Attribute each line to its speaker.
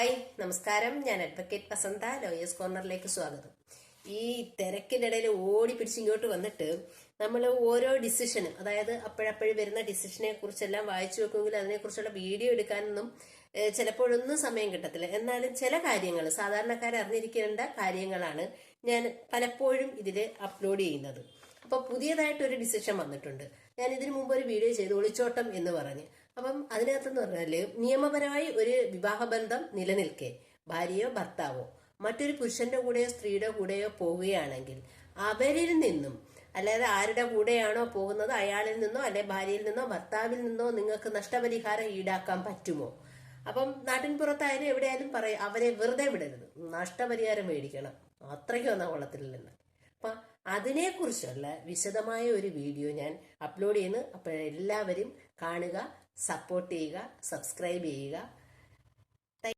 Speaker 1: Hi നമസ്കാരം. ഞാൻ advocate വസന്ത. Lawyers കോർണറിലേക്ക് സ്വാഗതം. ഈ തിരക്കിനിടയിൽ ഓടി പിടിച്ച് ഇങ്ങോട്ട് വന്നിട്ട് നമ്മൾ ഓരോ ഡിസിഷനും, അതായത് അപ്പോഴപ്പോഴും വരുന്ന ഡിസിഷനെ കുറിച്ചെല്ലാം വായിച്ചു വെക്കുമെങ്കിൽ അതിനെക്കുറിച്ചുള്ള വീഡിയോ എടുക്കാനൊന്നും ചിലപ്പോഴൊന്നും സമയം കിട്ടത്തില്ല. എന്നാലും ചില കാര്യങ്ങൾ സാധാരണക്കാർ അറിഞ്ഞിരിക്കേണ്ട കാര്യങ്ങളാണ് ഞാൻ പലപ്പോഴും ഇതിൽ അപ്ലോഡ് ചെയ്യുന്നത്. അപ്പൊ പുതിയതായിട്ടൊരു ഡിസിഷൻ വന്നിട്ടുണ്ട്. ഞാൻ ഇതിനു മുമ്പ് ഒരു വീഡിയോ ചെയ്തു, ഒളിച്ചോട്ടം എന്ന് പറഞ്ഞ്. അപ്പം അതിനകത്തെന്ന് പറഞ്ഞാല് നിയമപരമായി ഒരു വിവാഹബന്ധം നിലനിൽക്കെ ഭാര്യയോ ഭർത്താവോ മറ്റൊരു പുരുഷന്റെ കൂടെയോ സ്ത്രീയുടെ കൂടെയോ പോവുകയാണെങ്കിൽ അവരിൽ നിന്നും, അല്ലാതെ ആരുടെ കൂടെയാണോ പോകുന്നത് അയാളിൽ നിന്നോ അല്ലെ ഭാര്യയിൽ നിന്നോ ഭർത്താവിൽ നിന്നോ നിങ്ങൾക്ക് നഷ്ടപരിഹാരം ഈടാക്കാൻ പറ്റുമോ? അപ്പം നാട്ടിൻ പുറത്തായാലും എവിടെയായാലും പറയും, അവരെ വെറുതെ വിടരുത്, നഷ്ടപരിഹാരം മേടിക്കണം, അത്രയ്ക്കും ഒന്നാ കൊള്ളത്തില്ലെന്ന്. അപ്പൊ അതിനെക്കുറിച്ചുള്ള വിശദമായ ഒരു വീഡിയോ ഞാൻ അപ്ലോഡ് ചെയ്യുന്നു. അപ്പോൾ എല്ലാവരും കാണുക, സപ്പോർട്ട് ചെയ്യുക, സബ്സ്ക്രൈബ് ചെയ്യുക.